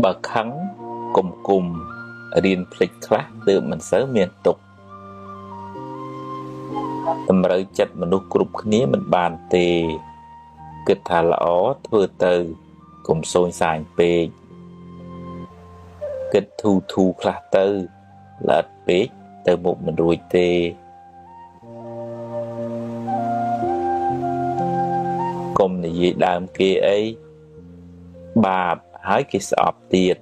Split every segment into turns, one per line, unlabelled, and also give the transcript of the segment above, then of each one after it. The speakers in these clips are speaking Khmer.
បើខឹងគុំរៀនភ្លេចខ្លះទើបមិនសូវមានទុកតម្រូវចិត្តមនុស្សគ្រប់គ្នាមិនបានទេគិតថាល្អធ្វើទៅកុំសូនសាញពេកគិតធូខ្លះទៅល្អិតពេកទៅមុខមិនរួចទេកុំនិយាយដើមគេអីបាបហើយគេស្អប់ទៀត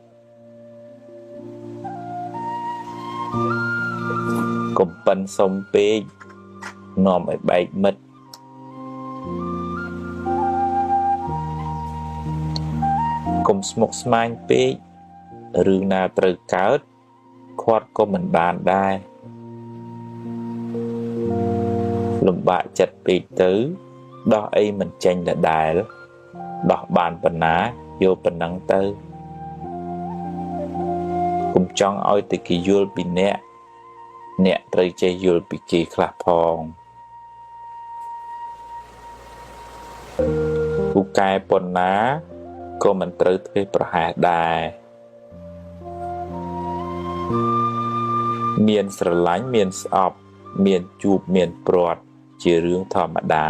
កុំប៉ិនសុំពេកនាំឲ្យបែកមិត្តកុំស្មុគស្មាញពេករឿងណាត្រូវកើតខាត់ក៏មិនបានដែរលំបាកចិត្តពេកទៅដោះអីមិនចេញដដែលដោះបានប៉ុណ្ណាយកប៉ុណ្ណឹងទៅកុំចង់ឲ្យតែគេយល់ពីអ្នកត្រូវចេះយល់ពីគេខ្លះផងពូកែប៉ុណ្ណាក៏មិនត្រូវធ្វេសប្រហែសដែរមានស្រឡាញ់មានស្អប់មានជួបមានព្រាត់ជារឿងធម្មតា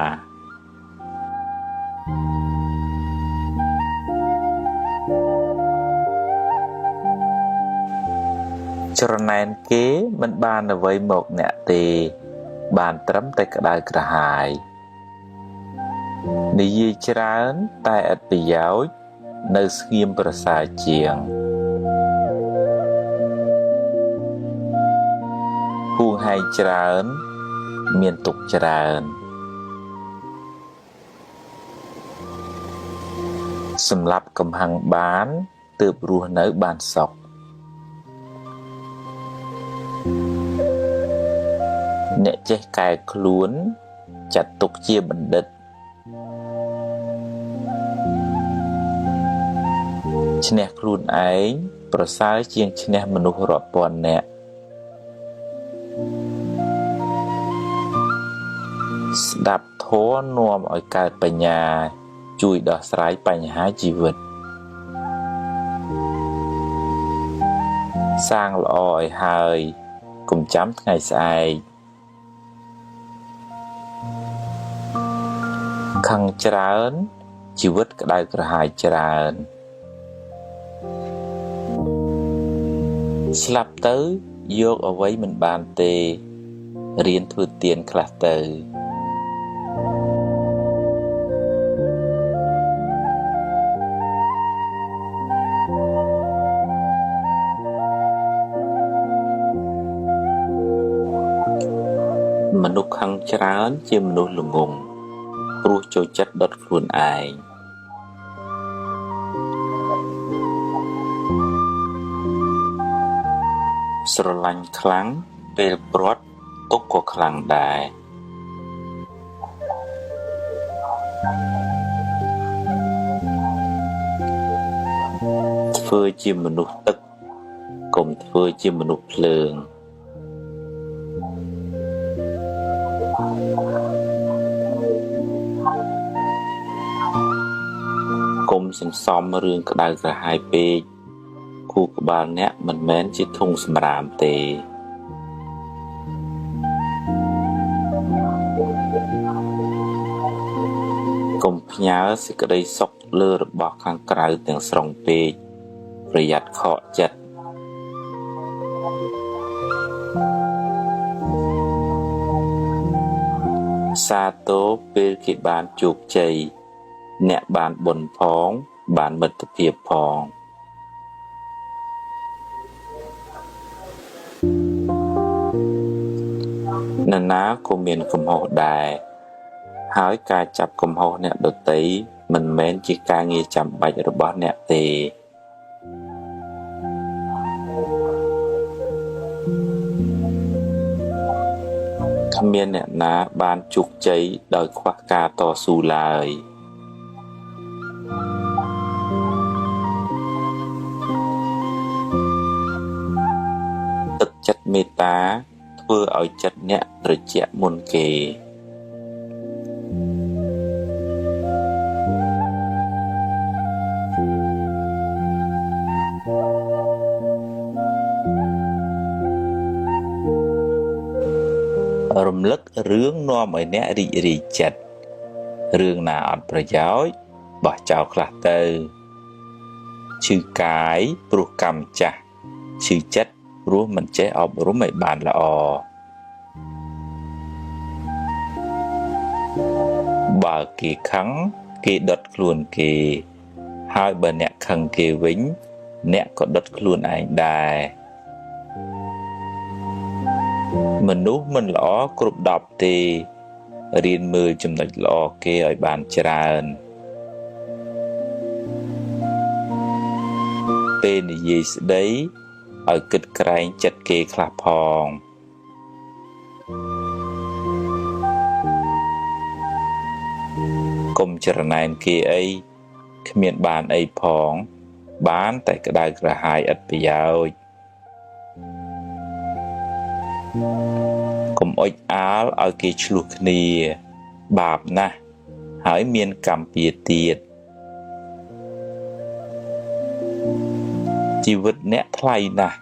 ច្រណែនគេមិនបានអ្វីមកអ្នកទេបានត្រឹមតែក្តៅក្រហាយនិយាយច្រើនតែឥតប្រយោជន៍នៅស្ងៀមប្រសើរជាងហួងហែងច្រើនមានទុកច្រើនសម្រាប់កំហឹងបានទើបរស់នៅបានសុខអ្នកចេះកែខ្លួនចាត់ទុកជាបណ្ឌិតឈ្នះខ្លួនឯងប្រសើរជាងឈ្នះមនុស្សរាប់ពាន់នាក់ស្ដាប់ធម៌នាំឲ្យកើតបញ្ញាជួយដោះស្រាយបញ្ហាជីវិតសាងល្អឲ្យហើយកុំចាំថ្ងៃស្អែកខឹងច្រើនជីវិតក្តៅក្រហាយច្រើនស្លាប់ទៅយកអ្វីមិនបានទេរៀនធ្វើទានខ្លះទៅមនុស្សខឹងច្រើនជាមនុស្សល្ងង់ព្រោះចូលចិត្តដុតខ្លួនឯងស្រឡាញ់ខ្លាំងពេលព្រាត់ទុកក៏ខ្លាំងដែរធ្វើជាមនុស្សទឹកកុំធ្វើជាមនុស្សភ្លើងកុំសន្សំរឿងក្តៅក្រហាយពេកគូក្បាលអ្នកមិនមែនជាធុងសម្រាមទេកុំផ្ញើសេចក្តីសុខលើរបស់ខាងក្រៅទាំងស្រុងពេកប្រយ័ត្នខកចិត្តសាទរពេលគេបានជោគជ័យអ្នកបានបុណ្យផងបានមិត្តភាពផងនរណាក៏មានកំហុសដែរហើយការចាប់កំហុសអ្នកដទៃមិនមែនជាការងារចាំបាច់របស់អ្នកទេគ្មានអ្នកណាបានជោគជ័យដោយខ្វះការតស៊ូឡើយទឹកចិត្តមេត្តាធ្វើឲ្យចិត្តអ្នកត្រជាក់មុនគេ រំលឹករឿងនាំឲ្យអ្នករីករាយចិត្តរឿងណាអត់ប្រយោជន៍បោះចោលខ្លះទៅឈឺកាយព្រោះកម្មចាស់ឈឺចិត្តព្រោះមិនចេះអប់រំឲ្យបានល្អបើគេខឹងគេដុតខ្លួនគេហើយបើអ្នកខឹងគេវិញអ្នកក៏ដុតខ្លួនឯងដែរមនុស្សមិនល្អគ្រប់10ទេរៀនមើលចំណុចល្អគេឲ្យបានច្រើនពេលនិយាយស្ដីឲ្យគិតក្រែងចិត្តគេខ្លះផងកុំច្រណែនគេអីគ្មានបានអីផងបានតែក្តៅក្រហាយឥតប្រយោជន៍កុំអុចអាលឲ្យគេឆ្លោះគ្នាបាបណាស់ហើយមានកម្មពៀទៀតជីវិតអ្នកថ្លៃណាស់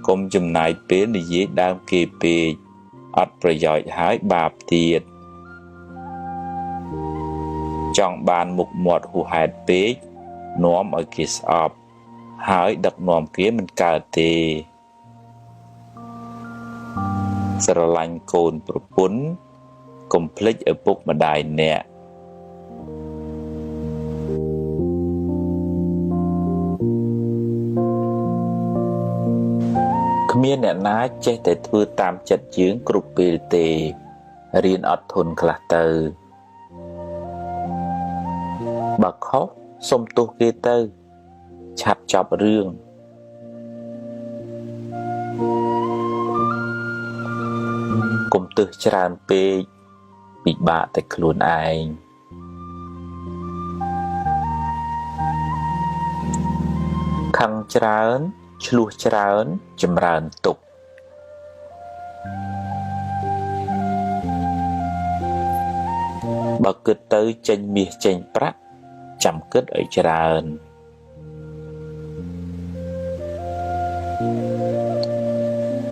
កុំចំណាយពេលនិយាយដើមគេពេកអត់ប្រយោជន៍ហើយបាបទៀតចង់បានមុខមាត់ហួសហេតុពេកនាំឲ្យគេស្អប់ហើយដឹកនាំគេមិនកើតទេស្រឡាញ់កូនប្រពន្ធកុំភ្លេចឪពុកម្ដាយអ្នកគ្មានអ្នកណាចេះតែធ្វើតាមចិត្តយើងគ្រប់ពេលទេរៀនអត់ធន់ខ្លះទៅបើខុសសុំទោសគេទៅឆាប់ចប់រឿងកុំទឹះច្រើនពេកពិបាកតែខ្លួនឯងខឹងច្រើនឆ្លោះច្រើនចម្រើនទុក្ខបើគិតទៅចេញមាសចេញប្រាក់ចាំគិតឲ្យច្រើន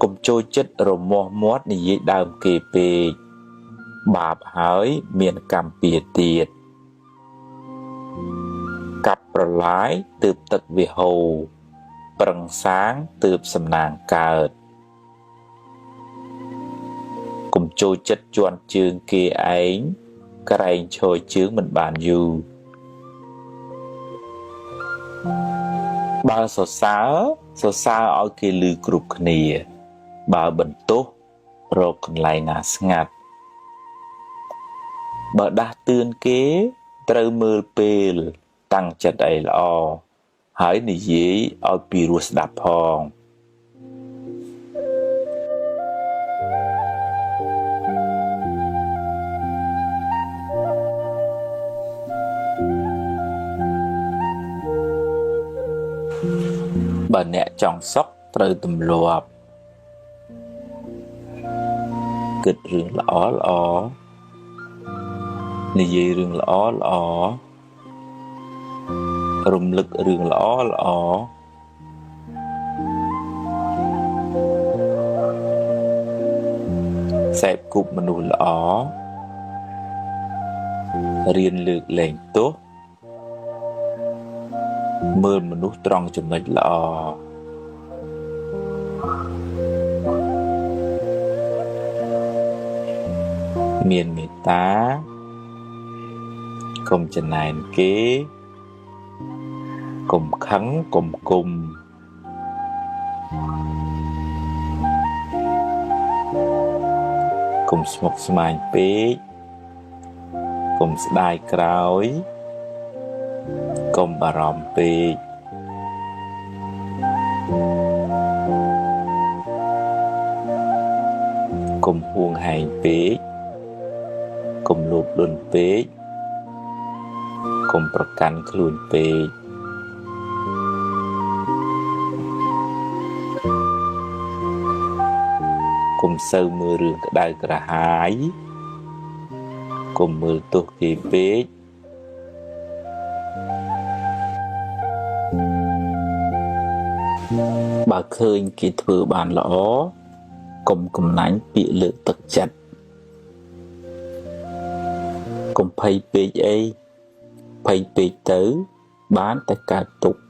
កុំចូលចិត្តរមាស់មាត់និយាយដើមគេពេកបាបហើយមានកម្មពៀទៀតកាប់ប្រឡាយទើបទឹកវាហូរប្រឹងសាងទើបសំណាងកើតកុំចូលចិត្តជន់ជើងគេឯងក្រែងឈរជើងមិនបានយូរបើសរសើរឲ្យគេឮគ្រប់គ្នាបើបន្ទោសរកកន្លែងណាស្ងាត់បើដាស់តឿនគេត្រូវមើលពេលតាំងចិត្តឲ្យល្អហើយនិយាយឲ្យពីរោះស្ដាប់ផងបើអ្នកចង់សុខត្រូវទម្លាប់គិតរឿងល្អនិយាយរឿងល្អរំលឹករឿងល្អសេពគប់មនុស្សល្អរៀនលើកលែងទោសមើលមនុស្សត្រង់ចំណុចល្អមានមេត្តាកុំច្រណែនគេកុំខឹងកុំគុំកុំស្មុគស្មាញពេកកុំស្ដាយក្រោយកុំបារម្ភពេកកុំហួងហែងពេកកុំលោភលន់ពេកកុំប្រកាន់ខ្លួនពេកកុំសូវមើលរឿងក្តៅក្រហាយកុំមើលទោសគេពេកបើឃើញគេធ្វើបានល្អកុំកំណាញ់ពាក្យលើកទឹកចិត្ត កុំភ័យពេកអីភ័យពេកទៅបានតែកើតទុក្ខ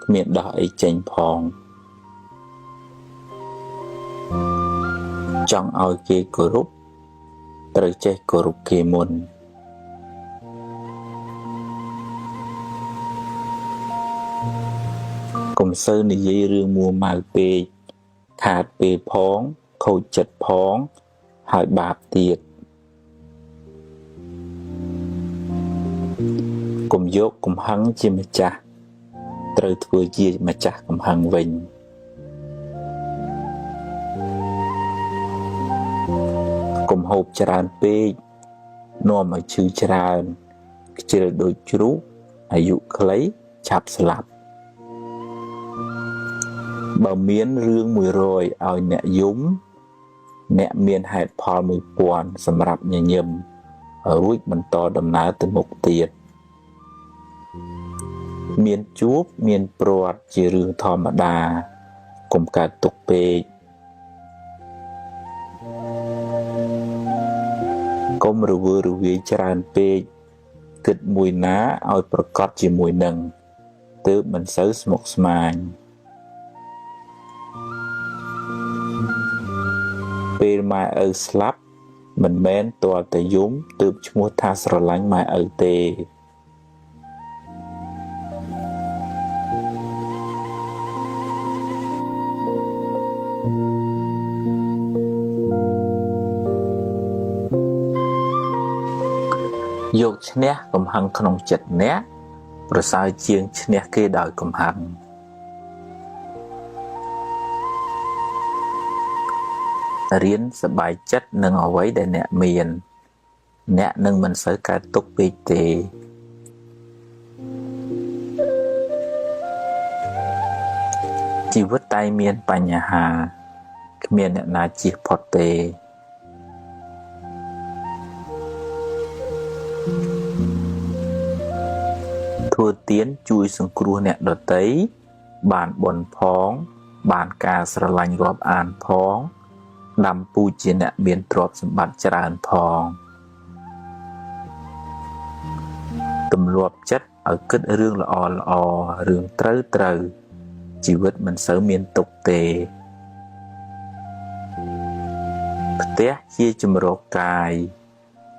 គ្មានដោះអីចេញផងចង់ឲ្យគេគោរពត្រូវចេះគោរពគេមុនកុំសូវនិយាយរឿងមួម៉ៅពេកខាតពេលផងខូចចិត្តផងហើយបាបទៀតកុំយកកំហឹងជាម្ចាស់ត្រូវធ្វើជាម្ចាស់កំហឹងវិញកុំហូបច្រើនពេកនាំឲ្យឈឺច្រើនខ្ជិលដូចជ្រូកអាយុខ្លីឆាប់ស្លាប់បើមានរឿង100ឲ្យអ្នកយំអ្នកមានហេតុផល1000សម្រាប់ញញឹមរួចបន្តដំណើរទៅមុខទៀតមានជួបមានព្រាត់ជារឿងធម្មតាកុំកើតទុក្ខពេកកុំរវើរវាយច្រើនពេកគិតមួយណាឲ្យប្រកបជាមួយនឹងទើបមិនសូវស្មុគស្មាញពេលម៉ែឪស្លាប់មិនមែនទាល់តែយំទើបឈ្មោះថាស្រឡាញ់ម៉ែឪទេយកឈ្នះកំហឹងក្នុងចិត្តអ្នកប្រសើរជាងឈ្នះគេដោយកំហឹងរៀនសប្បាយចិត្តនឹងអ្វីដែលអ្នកមានអ្នកនឹងមិនសូវកើតទុក្ខពេកទេជីវិតតែមានបញ្ហាគ្មានអ្នកណាជៀសផុតទេធ្វើទានជួយសង្គ្រោះអ្នកដទៃបានបុណ្យផងបានការស្រឡាញ់រាប់អានផងដាំពូជជាអ្នកមានទ្រព្យសម្បត្តិច្រើនផងទម្លាប់ចិត្តឲ្យគិតរឿងល្អរឿងត្រូវជីវិតមិនសូវមានទុក្ខទេផ្ទះជាជំរកកាយ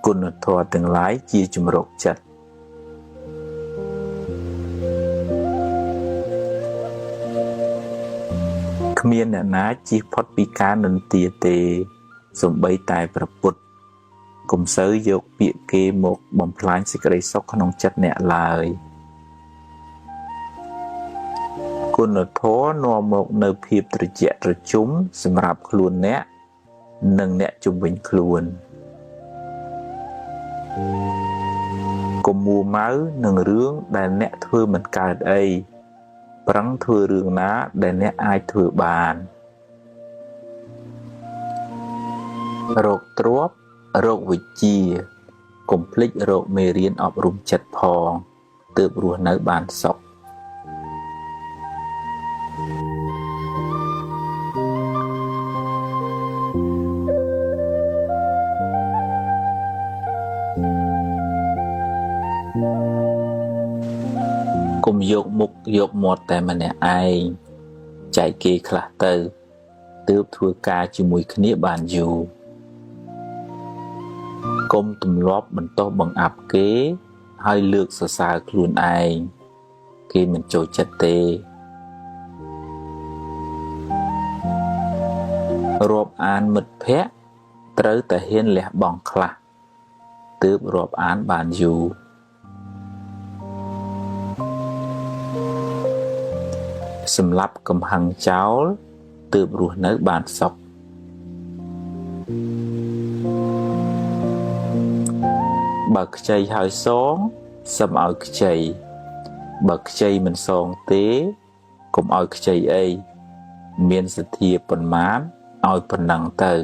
គុណធម៌ទាំងឡាយជាជំរកចិត្តគ្មានអ្នកណាជៀសផុតពីការនិន្ទាទេសូម្បីតែព្រះពុទ្ធកុំសូវយកពាក្យគេមកបំផ្លាញសេចក្តីសុខក្នុងចិត្តអ្នកឡើយគុណធម៌នាំមកនៅភាពត្រជាក់ត្រជុំសម្រាប់ខ្លួនអ្នកនិងអ្នកជុំវិញខ្លួនកុំមួម៉ៅនឹងរឿងដែលអ្នកធ្វើមិនកើតអីប្រឹងធ្វើរឿងណាដែលអ្នកអាចធ្វើបានរកទ្រព្យរកវិជ្ជាកុំភ្លេចរកមេរៀនអប់រំចិត្តផងទើបរស់នៅបានសុខកុំយកមុខយកមាត់តែម្នាក់ឯងចែកគេខ្លះទៅទើបធ្វើការជាមួយគ្នាបានយូរកុំទម្លាប់បន្តបង្អាប់គេហើយលើកសរសើរខ្លួនឯងគេមិនចូលចិត្តទេរាប់អានមិត្តភក្តិត្រូវតែហ៊ានលះបង់ខ្លះទើបរាប់អានបានយូរសម្រាប់កំហឹងចោលទើបរស់នៅបានសុខបើខ្ចីហើយសងសឹមឲ្យខ្ចីបើខ្ចីមិនសងទេកុំឲ្យខ្ចីអីមានសទ្ធាប៉ុន្មានឲ្យប៉ុណ្ណឹងទៅ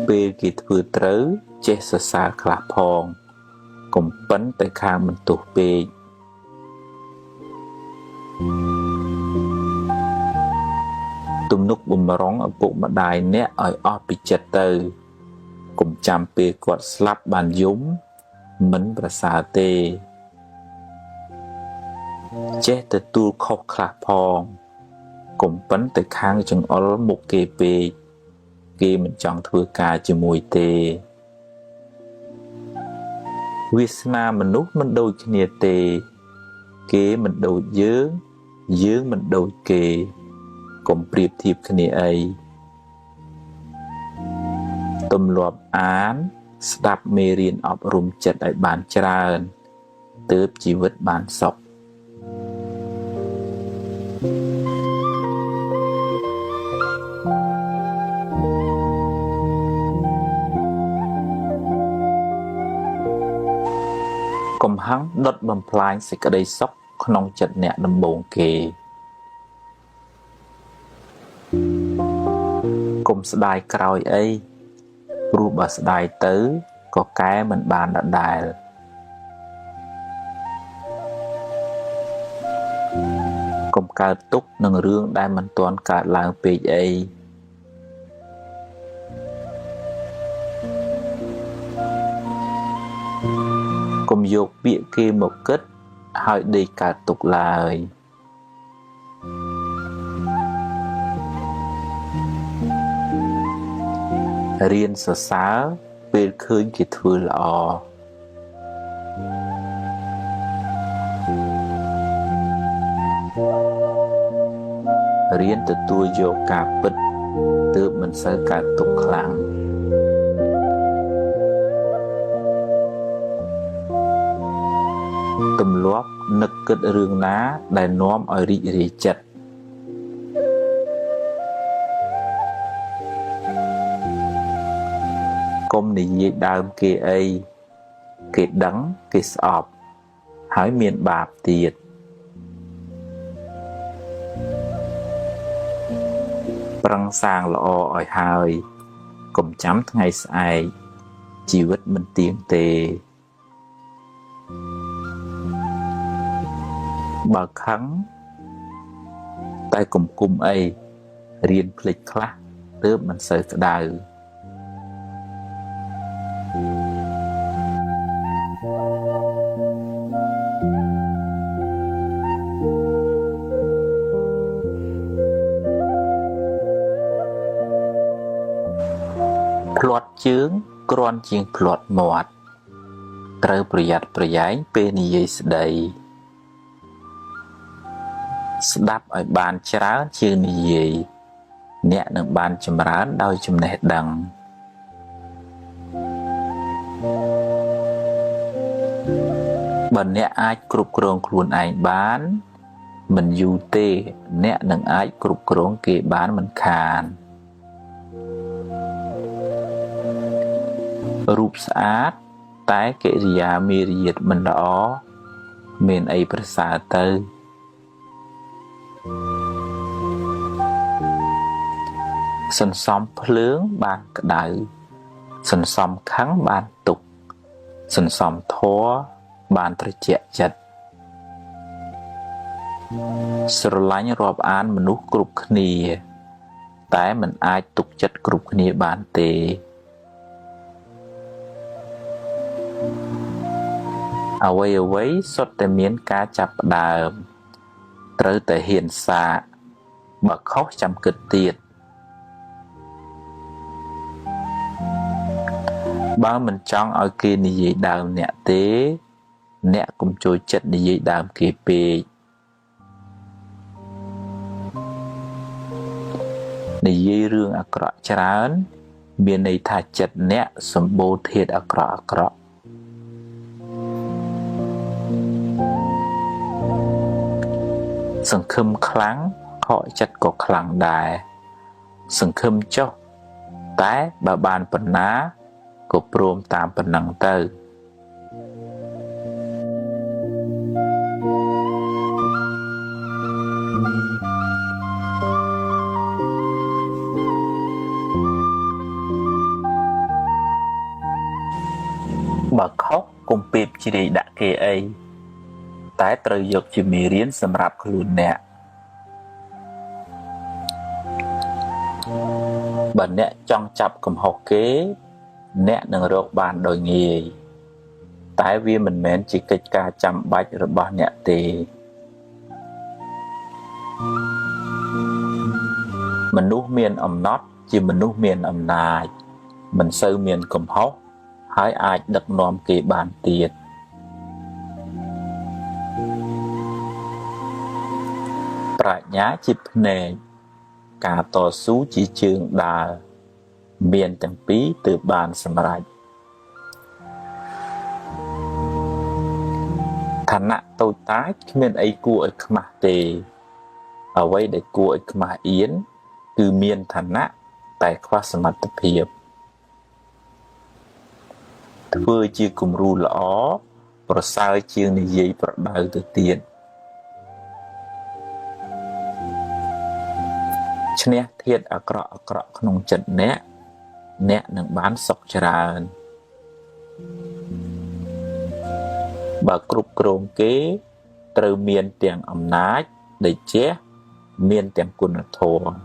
ពេលគេធ្វើត្រូវចេះសរសើរខ្លះផងកុំប៉ិនតែខាងបន្ទោសពេកទំនុកបំរុងឪពុកម្ដាយអ្នកឲ្យអស់ពីចិត្តទៅ កុំចាំពេលគាត់ស្លាប់បានយំមិនប្រសើរទេចេះទទួលខុសខ្លះផងកុំប៉ុនទៅខាងចង្អុលមុខគេពេកគេមិនចង់ធ្វើការជាមួយទេវាសនាមនុស្សមិនដូចគ្នាទេគេមិនដូចយើងយើងមិនដូចគេកុំប្រៀបធៀបគ្នាអីទម្លាប់អានស្ដាប់មេរៀនអប់រំចិត្តឲ្យបានច្រើនទើបជីវិតបានសុខកំហឹងដុតបំផ្លាញសេចក្តីសុខក្នុងចិត្តអ្នកដំបូងគេកុំស្ដាយក្រោយអីព្រោះបើស្ដាយទៅក៏កែមិនបានដដែលកុំកើតទុកនឹងរឿងដែលមិនទាន់កើតឡើងពេកអីកុំយកពាក្យគេមកគិតហើយដេកកើតទុកឡើយរៀនសរសើរពេលឃើញគេធ្វើល្អរៀនទទួលយកការពិតទើបមិនសូវកើតទុកខ្លាំងទម្លាប់នឹកគិតរឿងណាដែលនាំឲ្យរីករាយចិត្តកុំនិយាយដើមគេអីគេដឹងគេស្អប់ហើយមានបាបទៀតប្រឹងសាងល្អឲ្យហើយកុំចាំថ្ងៃស្អែកជីវិតមិនទៀងទេបើខឹងតែកុំគុំអីរៀនភ្លេចខ្លះទើបមិនសូវក្តៅភ្លាត់ជើងគ្រាន់ជាងភ្លាត់មាត់ត្រូវប្រយ័ត្នប្រយែងពេលនិយាយស្ដីស្ដាប់ឲ្យបានច្រើនជាងនិយាយអ្នកនឹងបានចម្រើនដោយចំណេះដឹងបើអ្នកអាចគ្រប់គ្រងខ្លួនឯងបានមិនយូរទេអ្នកនឹងអាចគ្រប់គ្រងគេបានមិនខានរូបស្អាតតែកិរិយាមារយាទមិនល្អមានអីប្រសើរទៅសន្សំភ្លើងបានក្តៅសន្សំខឹងបានទុក្ខសន្សំធម៌បានត្រជាក់ចិត្តស្រឡាញ់រាប់អានមនុស្សគ្រប់គ្នាតែមិនអាចទុកចិត្តគ្រប់គ្នាបានទេអ្វីសុទ្ធតែមានការចាប់ផ្ដើមត្រូវតែហ៊ានសាកបើខុសចាំគិតទៀតបើមិនចង់ឲ្យគេនិយាយដើមអ្នកទេអ្នកកុំចូលចិត្តនិយាយដើមគេពេកនិយាយរឿងអាក្រក់ច្រើនមានន័យថាចិត្តអ្នកសម្បូរធាតុអាក្រក់សង្ឃឹមខ្លាំងខកចិត្តក៏ខ្លាំងដែរសង្ឃឹមចុះតែបើបានប៉ុណ្ណាក៏ព្រមតាមប៉ុណ្ណឹងទៅបើខុសកុំពេបជ្រាយដាក់គេអីតែត្រូវយកជាមេរៀនសម្រាប់ខ្លួនអ្នកបើអ្នកចង់ចាប់កំហុសគេ អ្នកនឹងរកបានដោយងាយតែវាមិនមែនជាកិច្ចការចាំបាច់របស់អ្នកទេមនុស្សមានអំណត់ជាមនុស្សមានអំណាចមិនសូវមានកំហុសហើយអាចដឹកនាំគេបានទៀតប្រាជ្ញាជាភ្នែកការតស៊ូជាជើងដើរមានទាំងពីរទើបបានសម្រេចឋានៈតូចតាចគ្មានអីគួរឲ្យខ្មាស់ទេអ្វីដែលគួរឲ្យខ្មាស់អៀនគឺមានឋានៈតែខ្វះសមត្ថភាពធ្វើជាគំរូល្អប្រសើរជាងនិយាយប្រដៅទៅទៀតឈ្នះធាតុអាក្រក់ក្នុងចិត្តអ្នកនឹងបានសុខច្រើនបើគ្រប់គ្រងគេត្រូវមានទាំងអំណាចដេជះមានទាំងគុណធម៌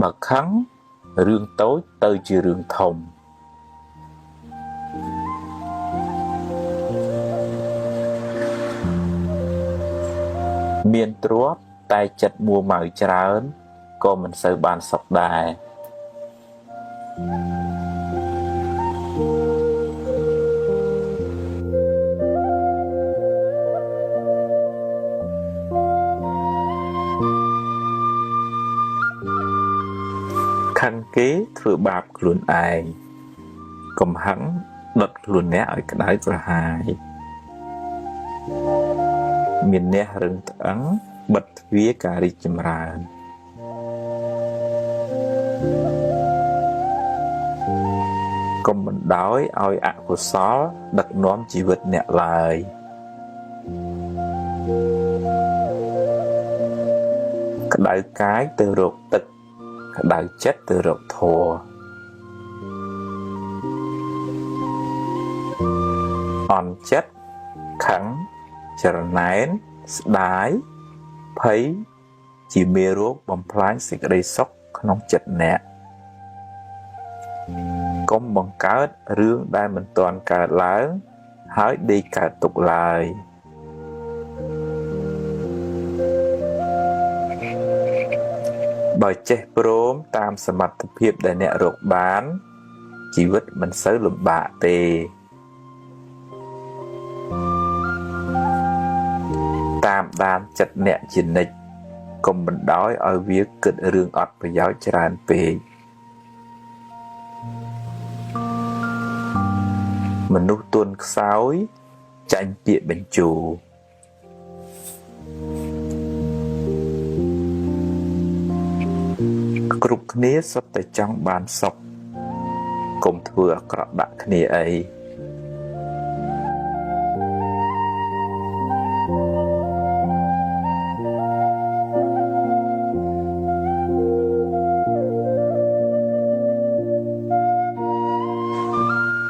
បើខឹងរឿងតូចទៅជារឿងធំមានទ្រព្យតែចិត្តមួម៉ៅច្រើនក៏មិនសូវបានសុខដែរខឹងគេធ្វើបាបខ្លួនឯងកំហឹងដុតខ្លួនអ្នកឲ្យក្តៅក្រហាយមានអ្នករឹងត្អឹងបិទទ្វារការរីកចម្រើនកុំបណ្ដោយឲ្យអកុសលដឹកនាំជីវិតអ្នកឡើយក្តៅកាយទៅរកទឹកក្តៅចិត្តទៅរកធម៌អន់ចិត្តខឹងចរណែនស្ដាយភ័យជាមេរោគបំផ្លាញសេចក្តីសុខក្នុងចិត្តអ្នកកុំបង្កើតរឿងដែលមិនទាន់កើតឡើងហើយដេកកើតទុកឡើយបើចេះព្រមតាមសមត្ថភាពដែលអ្នករកបានជីវិតមិនសូវលំបាកទេតាមដានចិត្តអ្នកជានិច្ចកុំបណ្ដោយឲ្យវាគិតរឿងអត់ប្រយោជន៍ច្រើនពេកមនុស្សទន់ខ្សោយចាញ់ពាក្យបញ្ជូរគ្រប់គ្នាសុទ្ធតែចង់បានសុខកុំធ្វើអាក្រក់ដាក់គ្នាអី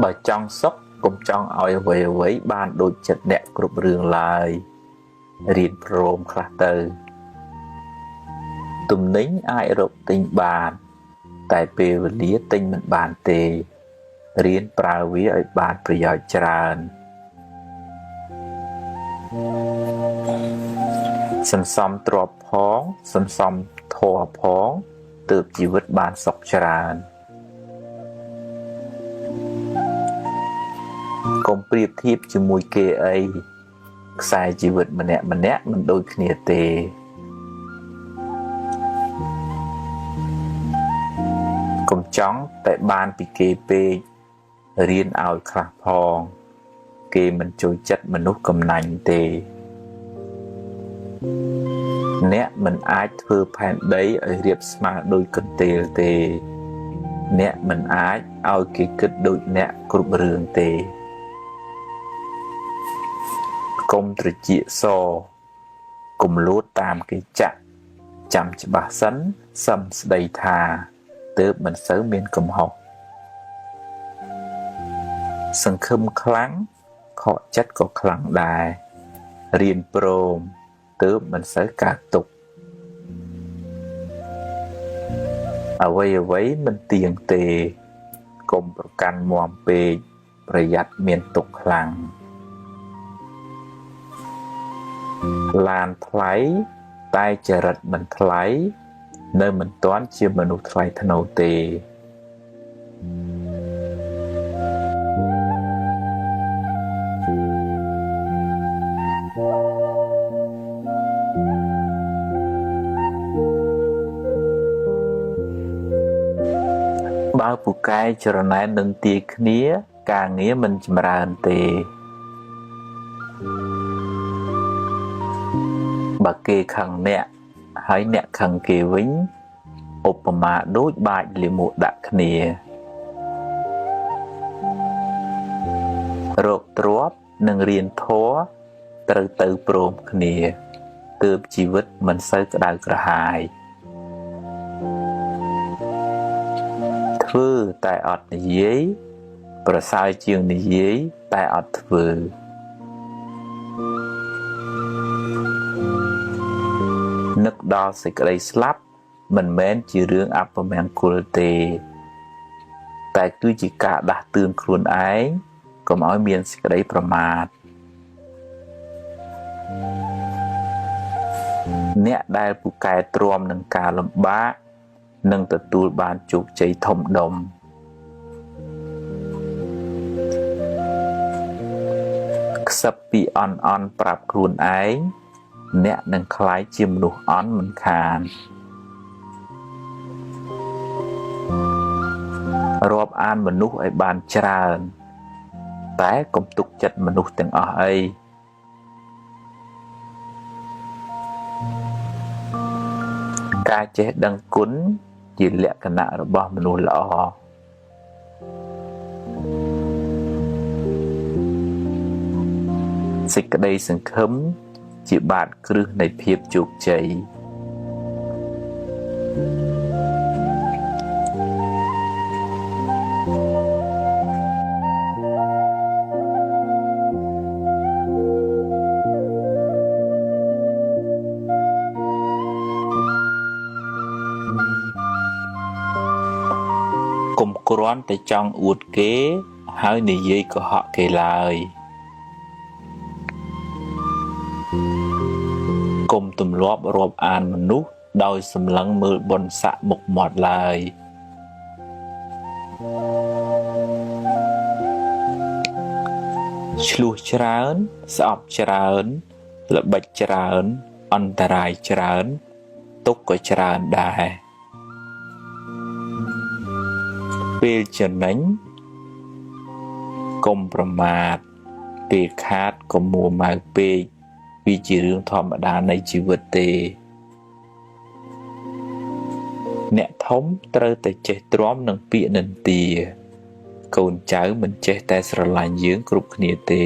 បើចង់សុខកុំចង់ឲ្យអ្វីបានដូចចិត្តអ្នកគ្រប់រឿងឡើយរៀនព្រមខ្លះទៅទំនិញអាចរកទិញបានតែពេលវេលាទិញមិនបានទេរៀនប្រើវាឲ្យបានប្រយោជន៍ច្រើនសន្សំទ្រព្យផងសន្សំធម៌ផងទើបជីវិតបានសុខច្រើនកុំប្រៀបធៀបជាមួយគេអីខ្សែជីវិតម្នាក់មិនដូចគ្នាទេកុំចង់តែបានពីគេពេករៀនឲ្យខ្លះផងគេមិនចូលចិត្តមនុស្សកំណាញ់ទេអ្នកមិនអាចធ្វើផែនដីឲ្យរាបស្មើដូចកន្ទេលទេអ្នកមិនអាចឲ្យគេគិតដូចអ្នកគ្រប់រឿងទេកុំត្រចៀកសកុំលួចតាមគេចាក់ចាំច្បាស់សិនសឹមស្ដីថាទើបមិនសូវមានកំហុសសង្ឃឹមខ្លាំងខកចិត្តក៏ខ្លាំងដែររៀនព្រមទើបមិនសូវកើតទុក្ខ អ្វីមិនទៀងទេកុំប្រកាន់មាំពេកប្រយ័ត្នមានទុក្ខខ្លាំងឡានថ្លៃតែចរិតមិនថ្លៃនៅមិនទាន់ជាមនុស្សថ្លៃថ្នូរទេបើពូកែចរណែននឹងទាយគ្នាការងារមិនចម្រើនទេបើគេខឹងអ្នកហើយអ្នកខឹងគេវិញឧបមាដូចបាចលាមកដាក់គ្នារកទ្រព្យនិងរៀនធម៌ត្រូវទៅព្រមគ្នាទើបជីវិតមិនសូវក្តៅក្រហាយធ្វើតែអត់និយាយប្រសើរជាងនិយាយតែអត់ធ្វើនឹកដល់សេចក្តីស្លាប់មិនមែនជារឿងអពមង្គលទេតែគឺជាការដាស់តឿនខ្លួនឯងកុំឲ្យមានសេចក្តីប្រមាទអ្នកដែលពូកែទ្រាំនឹងការលំបាកនឹងទទួលបានជោគជ័យធំដុំខ្សឹបពីអន់ប្រាប់ខ្លួនឯងអ្នកនឹងក្លាយជាមនុស្សអន់មិនខានរាប់អានមនុស្សឲ្យបានច្រើនតែកុំទុកចិត្តមនុស្សទាំងអស់អីការចេះដឹងគុណជាលក្ខណៈរបស់មនុស្សល្អសេចក្តីសង្ឃឹមជាបាតគ្រឹះនៃភាពជោគជ័យកុំគ្រាន់តែចង់អួតគេហើយនិយាយកុហកគេឡើយកុំទម្លាប់រាប់អានមនុស្សដោយសម្លឹងមើលបុណ្យស័ក្តិមុខមាត់ឡើយឆ្លោះច្រើនស្អប់ច្រើនល្បិចច្រើនអន្តរាយច្រើនទុក្ខក៏ច្រើនដែរពេលចំណេញកុំប្រមាទពេលខាតកុំមួម៉ៅពេកវាជារឿងធម្មតានៃជីវិតទេអ្នកធំត្រូវតែចេះទ្រាំនឹងពាក្យនិន្ទាកូនចៅមិនចេះតែស្រឡាញ់យើងគ្រប់គ្នាទេ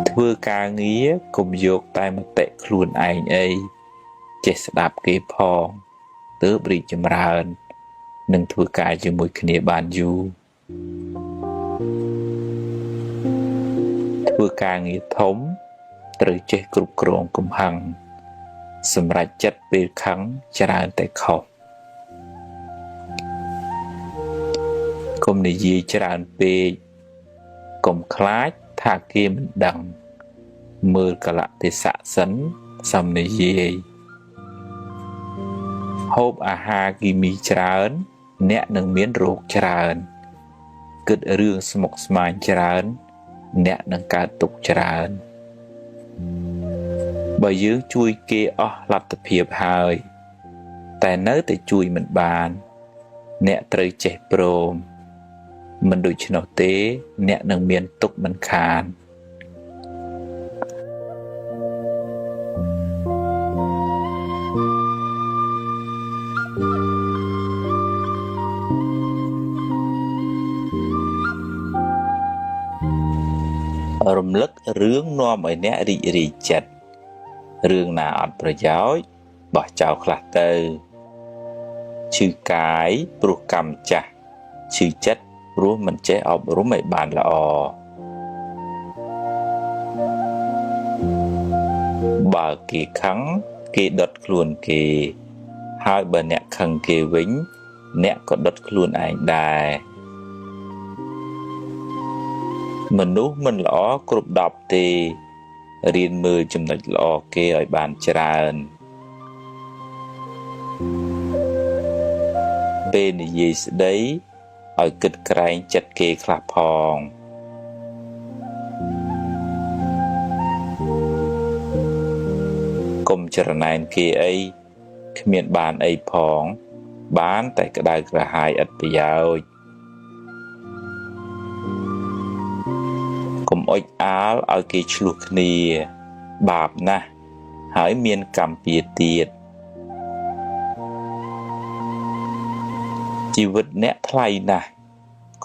ធ្វើការងារកុំយកតែមតិខ្លួនឯងអីចេះស្ដាប់គេផងទើបរីកចម្រើននិងធ្វើការជាមួយគ្នាបានយូរធ្វើការងារធំត្រូវចេះគ្រប់គ្រងកំហឹងសម្រេចចិត្តពេលខឹងច្រើនតែខុសកុំនិយាយច្រើនពេកកុំខ្លាចថាគេមិនដឹងមើលកលៈទេសៈសិនសំនិយាយហូបអាហារគីមីច្រើនអ្នកនឹងមានរោគច្រើនគិតរឿងស្មុគស្មាញច្រើនអ្នកនឹងកើតទុក្ខច្រើនបើយើងជួយគេអស់លទ្ធភាពហើយតែនៅតែជួយមិនបានអ្នកត្រូវចេះព្រមមិនដូច្នោះទេអ្នកនឹងមានទុក្ខមិនខានរំលឹករឿងនាំឲ្យអ្នករីករាយចិត្តរឿងណាអត់ប្រយោជន៍បោះចោលខ្លះទៅឈឺកាយព្រោះកម្មចាស់ឈឺចិត្តព្រោះមិនចេះអប់រំឲ្យបានល្អបើគេខឹង គេដុតខ្លួនគេហើយបើអ្នកខឹងគេវិញអ្នកក៏ដុតខ្លួនឯងដែរមនុស្សមិនល្អគ្រប់10ទេរៀនមើលចំណុចល្អគេឲ្យបានច្រើនពេលនិយាយស្ដីឲ្យគិតក្រែងចិត្តគេខ្លះផងកុំច្រណែនគេអីគ្មានបានអីផងបានតែក្តៅក្រហាយឥតប្រយោជន៍កុំអុចអាលឲ្យគេឆ្លោះគ្នាបាបណាស់ហើយមានកម្មពៀទៀតជីវិតអ្នកថ្លៃណាស់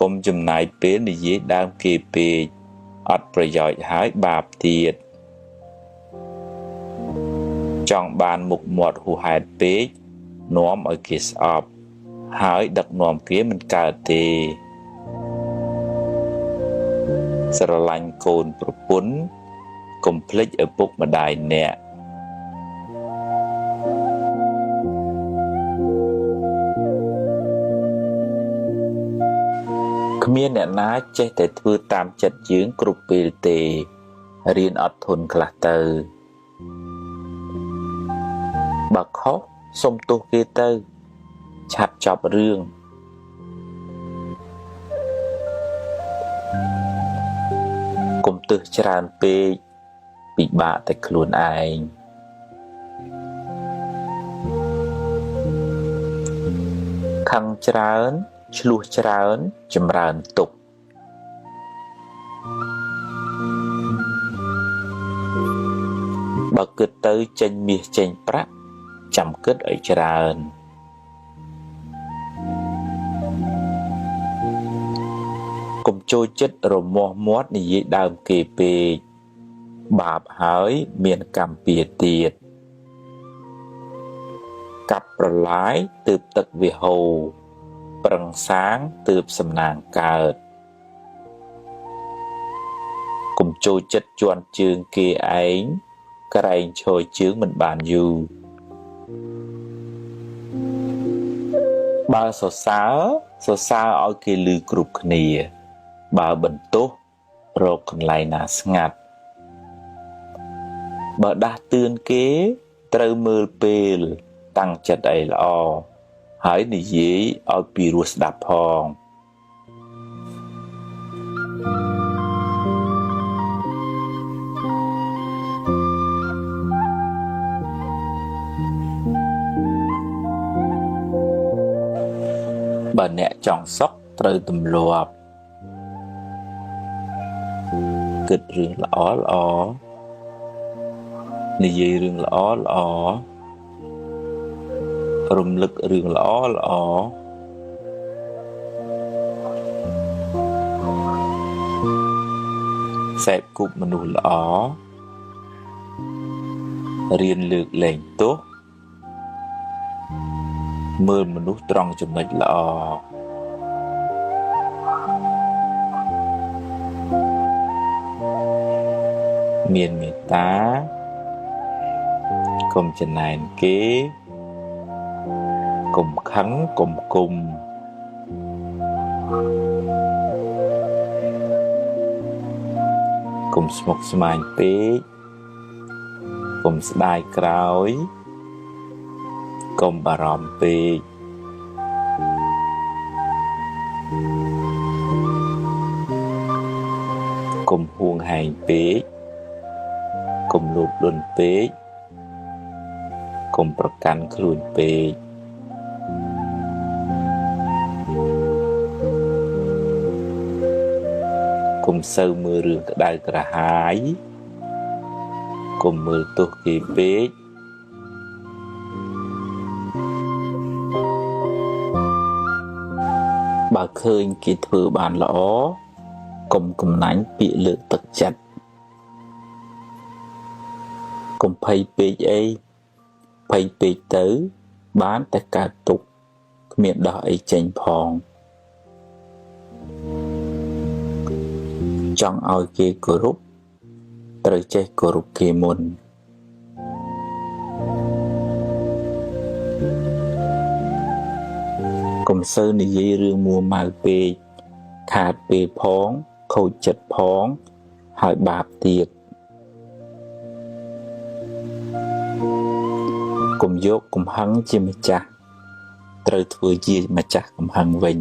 កុំចំណាយពេលនិយាយដើមគេពេកអត់ប្រយោជន៍ហើយបាបទៀតចង់បានមុខមាត់ហួសហេតុពេកនាំឲ្យគេស្អប់ហើយដឹកនាំគេមិនកើតទេស្រឡាញ់កូនប្រពន្ធកុំភ្លេចឪពុកម្ដាយអ្នកគ្មានអ្នកណាចេះតែធ្វើតាមចិត្តយើងគ្រប់ពេលទេរៀនអត់ធន់ខ្លះទៅបើខុសសុំទោសគេទៅឆាប់ចប់រឿងកុំទើសច្រើនពេកពិបាកតែខ្លួនឯងខឹងច្រើនឆ្លោះច្រើនចម្រើនទុក្ខបើគិតទៅចេញមាសចេញប្រាក់ចាំគិតឲ្យច្រើនកុំចូលចិត្តរមាស់មាត់និយាយដើមគេពេកបាបហើយមានកម្មពៀទៀតកាប់ប្រឡាយទើបទឹកវាហូរប្រឹងសាងទើបសំណាងកើតកុំចូលចិត្តជន់ជើងគេឯងក្រែងឈរជើងមិនបានយូរបើសរសើរឲ្យគេឮគ្រប់គ្នាបើបន្ទោសរកកន្លែងណាស្ងាត់បើដាស់តឿនគេត្រូវមើលពេលតាំងចិត្តអីល្អហើយនិយាយឲ្យពីរោះស្ដាប់ផងបើអ្នកចង់សុខត្រូវទម្លាប់គិតរឿងល្អនិយាយរឿងល្អរំលឹករឿងល្អសេពគប់មនុស្សល្អរៀនលើកលែងទោសមើលមនុស្សត្រង់ចំណុចល្អមានមេត្តាកុំចំណែនគេកុំខឹងកុំគុំកុំស្មុគស្មាញពេកកុំស្ដាយក្រោយកុំបារម្ភពេកកុំហួងហែងពេកកុំលោភលន់ពេកកុំប្រកាន់ខ្លួនពេកកុំសូវមើលរឿងក្តៅក្រហាយកុំមើលទោសគេពេកបើឃើញគេធ្វើបានល្អកុំកំណាញ់ពាក្យលើកទឹកចិត្តកុំភ័យពេកអីភ័យពេកទៅបានតែកើតទុក្ខគ្មានដោះអីចេញផងចង់ឲ្យគេគោរពត្រូវចេះគោរពគេមុន កំសើនិយាយរឿងមួម៉ៅពេកខាតពេលផងខូចចិត្តផងហើយបាបទៀតកុំយកកំហឹងជាម្ចាស់ត្រូវធ្វើជាម្ចាស់កំហឹងវិញ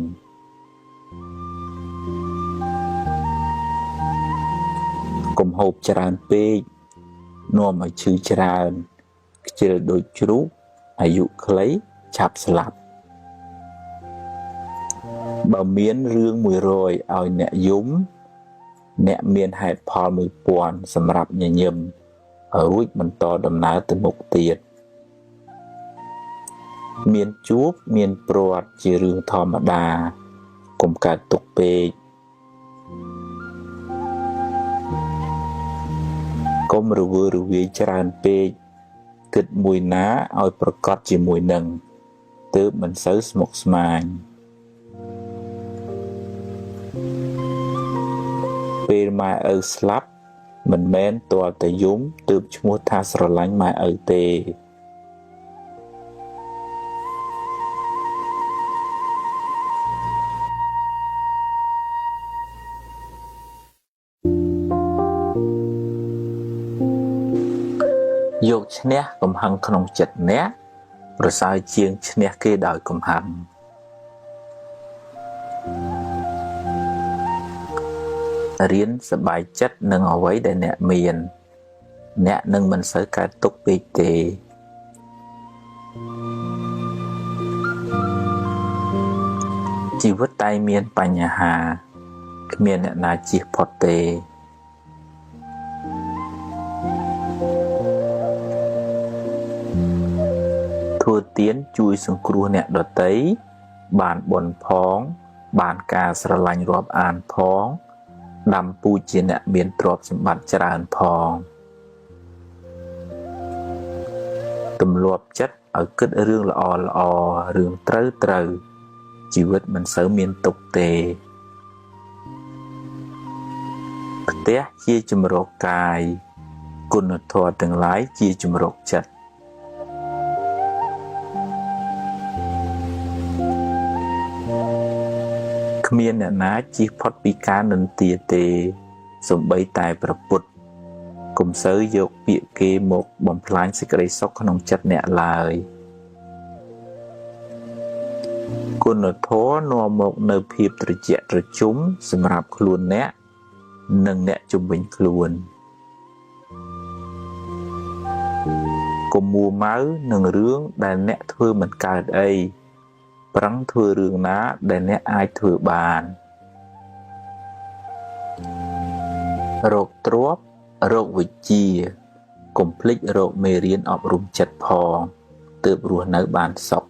កុំហូបច្រើនពេកនាំឲ្យឈឺច្រើនខ្ជិលដូចជ្រូកអាយុខ្លីឆាប់ស្លាប់បើមានរឿង100ឲ្យអ្នកយំអ្នកមានហេតុផល1000សម្រាប់ញញឹមរួចបន្តដំណើរទៅមុខទៀតមានជួបមានព្រាត់ជារឿងធម្មតាកុំកើតទុកពេកកុំរវើរវាយច្រើនពេកគិតមួយណាឲ្យប្រកបជាមួយនឹងទើបមិនសូវស្មុគស្មាញពេលម៉ែឪស្លាប់មិនមែនទាល់តែយំទើបឈ្មោះថាស្រឡាញ់ម៉ែឪទេយកឈ្នះកំហឹងក្នុងចិត្តអ្នកប្រសើរជាងឈ្នះគេដោយកំហឹងរៀនសប្បាយចិត្តនឹងអ្វីដែលអ្នកមានអ្នកនឹងមិនសូវកើតទុក្ខពេកទេជីវិតតែមានបញ្ហាគ្មានអ្នកណាជៀសផុតទេធ្វើទានជួយសង្គ្រោះអ្នកដទៃបានបុណ្យផងបានការស្រឡាញ់រាប់អានផងដាំពូជជាអ្នកមានទ្រព្យសម្បត្តិច្រើនផងទម្លាប់ចិត្តឲ្យគិតរឿងល្អល្អរឿងត្រូវជីវិតមិនសូវមានទុក្ខទេផ្ទះជាជំរកកាយគុណធម៌ទាំងឡាយជាជំរកចិត្តគ្មានអ្នកណាជៀសផុតពីការនិន្ទាទេសូម្បីតែព្រះពុទ្ធកុំសូវយកពាក្យគេមកបំផ្លាញសេចក្តីសុខក្នុងចិត្តអ្នកឡើយគុណធម៌នាំមកនៅភាពត្រជាក់ត្រជុំសម្រាប់ខ្លួនអ្នកនិងអ្នកជុំវិញខ្លួនកុំមួម៉ៅនឹងរឿងដែលអ្នកធ្វើមិនកើតអីប្រឹងធ្វើរឿងណាដែលអ្នកអាចធ្វើបានរោគទ្រព្យរោគវិជ្ជាកុំភ្លេចរោគមេរៀនអប់រំចិត្តផងទើបរស់នៅបានសុខ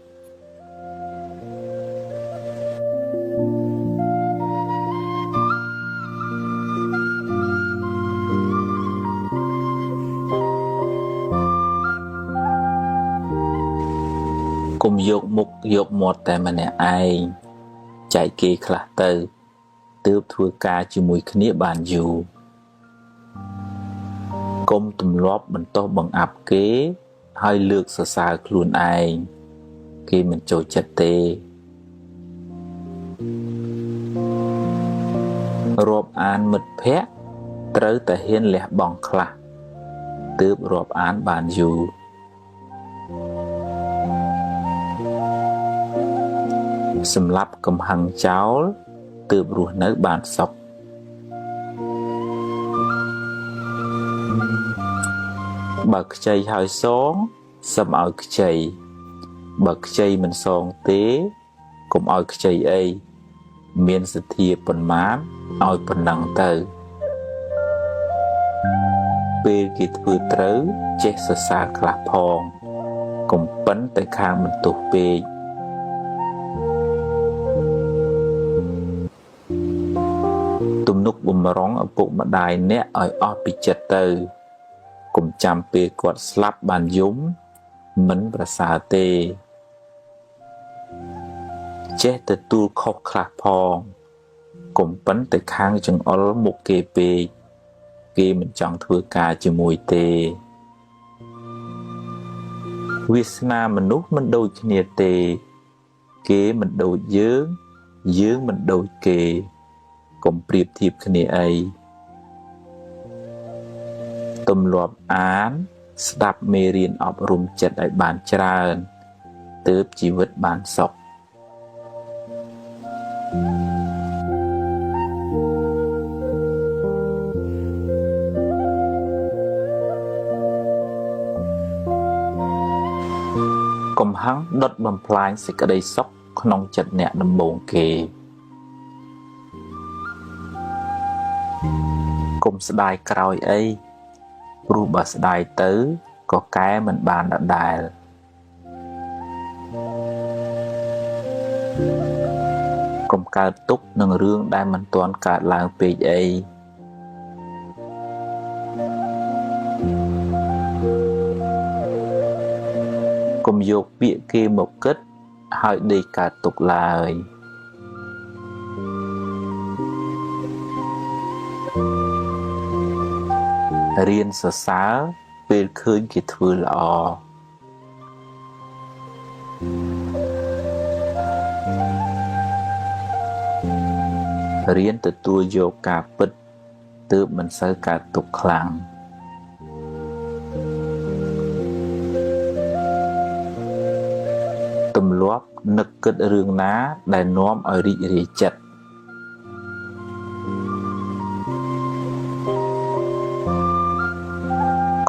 កុំយកមុខយកមាត់តែម្នាក់ឯងចែកគេខ្លះទៅទើបធ្វើការជាមួយគ្នាបានយូរកុំទម្លាប់បន្តបង្អាប់គេហើយលើកសរសើរខ្លួនឯងគេមិនចូលចិត្តទេរាប់អានមិត្តភក្តិត្រូវតែហ៊ានលះបង់ខ្លះទើបរាប់អានបានយូរសម្រាប់កំហឹងចោលទើបរស់នៅបានសុខបើខ្ចីហើយសងសឹមឲ្យខ្ចីបើខ្ចីមិនសងទេកុំឲ្យខ្ចីអីមានសទ្ធាប៉ុន្មានឲ្យប៉ុណ្ណឹងទៅពេលគេធ្វើត្រូវចេះសរសើរខ្លះផងកុំប៉ិនតែខាងបន្ទោសពេកទំនុកបំរុងឪពុកម្ដាយអ្នកឲ្យអស់ពីចិត្តទៅកុំចាំពេលគាត់ស្លាប់បានយំមិនប្រសើរទេចេះទទួលខុសខ្លះផងកុំប៉ិនតែខាងចង្អុលមុខគេពេកគេមិនចង់ធ្វើការជាមួយទេវាសនាមនុស្សមិនដូចគ្នាទេ គេមិនដូចយើងមិនដូចគេកុំប្រៀបធៀបគ្នាអីទម្លាប់អានស្ដាប់មេរៀនអប់រំចិត្តឲ្យបានច្រើនទើបជីវិតបានសុខកំហឹងដុតបំផ្លាញសេចក្តីសុខក្នុងចិត្តអ្នកដំបូងគេកុំស្ដាយក្រោយអីព្រោះបើស្ដាយទៅក៏កែមិនបានដដែលកុំកើតទុក្ខនឹងរឿងដែលមិនទាន់កើតឡើងពេកអីកុំយកពាក្យគេមកគិតហើយដេកកើតទុក្ខឡើយរៀនសរសើរពេលឃើញគេធ្វើល្អរៀនទទួលយកការពិតទើបមិនសូវកើតទុក្ខខ្លាំងទម្លាប់នឹកគិតរឿងណាដែលនាំឲ្យរីករាយចិត្ត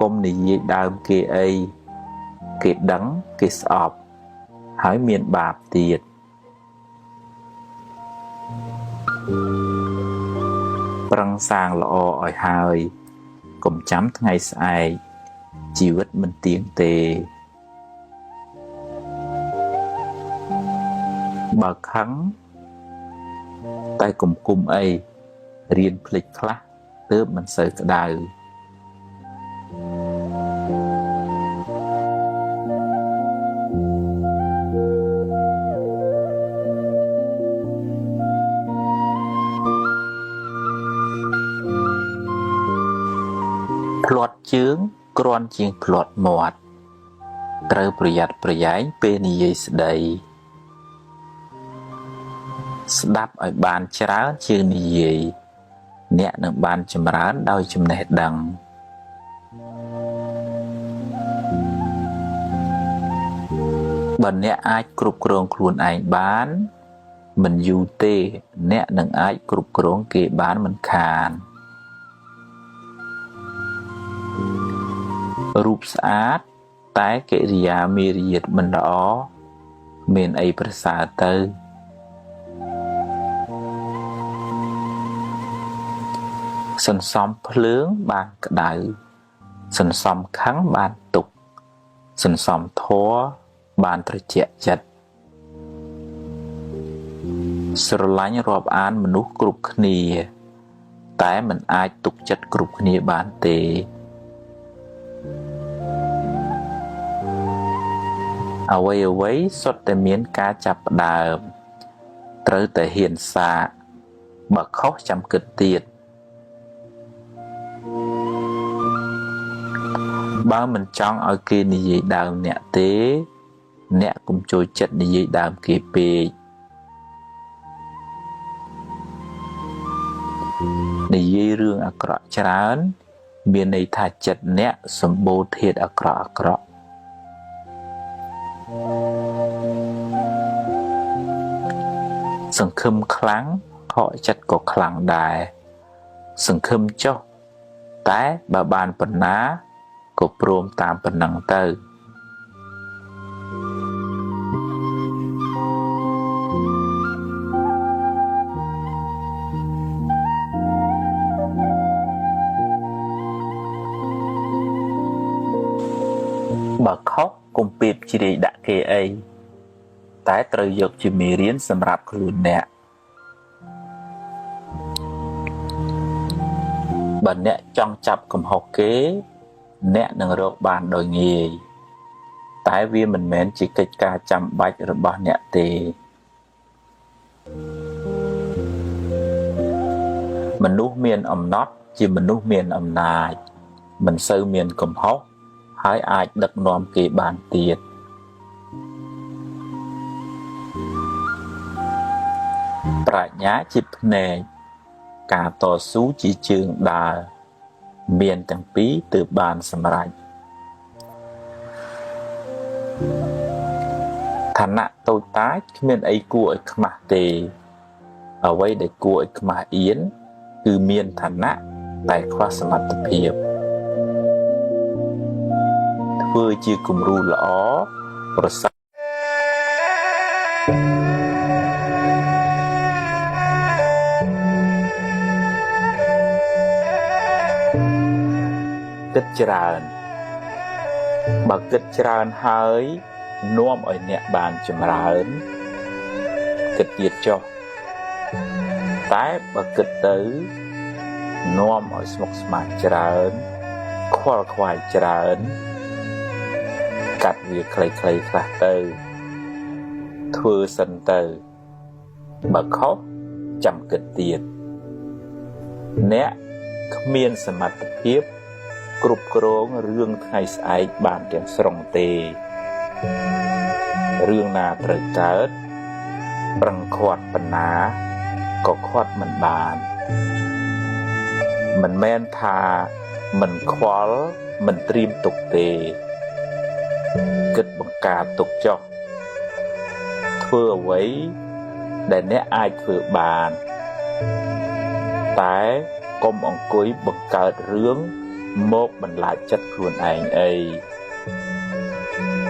កុំនិយាយដើមគេអីគេដឹងគេស្អប់ហើយមានបាបទៀតប្រឹងសាងល្អឲ្យហើយកុំចាំថ្ងៃស្អែកជីវិតមិនទៀងទេបើខឹងតែកុំគុំអីរៀនភ្លេចខ្លះទើបមិនសូវក្តៅភ្លាត់ជើងគ្រាន់ជាងភ្លាត់មាត់ត្រូវប្រយ័ត្នប្រយែងពេលនិយាយស្ដីស្ដាប់ឲ្យបានច្រើនជាងនិយាយអ្នកនឹងបានចម្រើនដោយចំណេះដឹងបើអ្នកអាចគ្រប់គ្រងខ្លួនឯងបានមិនយូរទេអ្នកនឹងអាចគ្រប់គ្រងគេបានមិនខានរូបស្អាតតែកិរិយាមារយាទមិនល្អមានអីប្រសើរទៅសន្សំភ្លើងបានក្តៅសន្សំខឹងបានទុក្ខសន្សំធម៌បានត្រជាក់ចិត្តស្រឡាញ់រាប់អានមនុស្សគ្រប់គ្នាតែមិនអាចទុកចិត្តគ្រប់គ្នាបានទេអ្វីសុទ្ធតែមានការចាប់ផ្ដើមត្រូវតែហ៊ានសាកបើខុសចាំគិតទៀតបើមិនចង់ឲ្យគេនិយាយដើមអ្នកទេអ្នកកុំចូលចិត្តនិយាយដើមគេពេកនិយាយរឿងអាក្រក់ច្រើនមានន័យថាចិត្តអ្នកសម្បូរធាតុអាក្រក់សង្ឃឹមខ្លាំងហក់ចិត្តក៏ខ្លាំងដែរសង្ឃឹមចុះតែបើបានប៉ុណ្ណាក៏ព្រមតាមប៉ុណ្ណឹងទៅបើខុសកុំពេបជ្រាយដាក់គេអីតែត្រូវយកជាមេរៀនសម្រាប់ខ្លួនអ្នកបើអ្នកចង់ចាប់កំហុសគេអ្នកនឹងរកបានដោយងាយតែវាមិនមែនជាកិច្ចការចាំបាច់របស់អ្នកទេមនុស្សមានអំណត់ជាមនុស្សមានអំណាចមិនសូវមានកំហុសហើយអាចដឹកនាំគេបានទៀត ប្រាជ្ញាជាភ្នែកការតស៊ូជាជើងដើរមានទាំងពីរទើបបានសម្រេចឋានៈតូចតាចគ្មានអីគួរឲ្យខ្មាស់ទេអ្វីដែលគួរឲ្យខ្មាស់អៀនគឺមានឋានៈតែខ្វះសមត្ថភាពធ្វើជាគំរូល្អប្រសើរគិតច្រើនបើគិតច្រើនហើយនាំឲ្យអ្នកបានចម្រើនគិតទៀតចុះតែបើគិតទៅនាំឲ្យស្មុគស្មាញច្រើនខ្វល់ខ្វាយច្រើនកាត់វាខ្លីៗខ្លះទៅធ្វើសិនទៅបើខុសចាំគិតទៀតអ្នកគ្មានសមត្ថភាពគ្រប់គ្រងរឿងថ្ងៃស្អែកបានទាំងស្រុងទេរឿងណាត្រូវកើតប្រឹងខាត់បណ្ណាក៏ខាត់មិនបានមិនមែនថាមិនខ្វល់មិនត្រៀមទុកទេគិតបង្ការទុកចុះធ្វើអ្វីដែលអ្នកអាចធ្វើបានតែកុំអង្គុយបង្កើតរឿងមកបន្លាចចិត្តខ្លួនឯងអី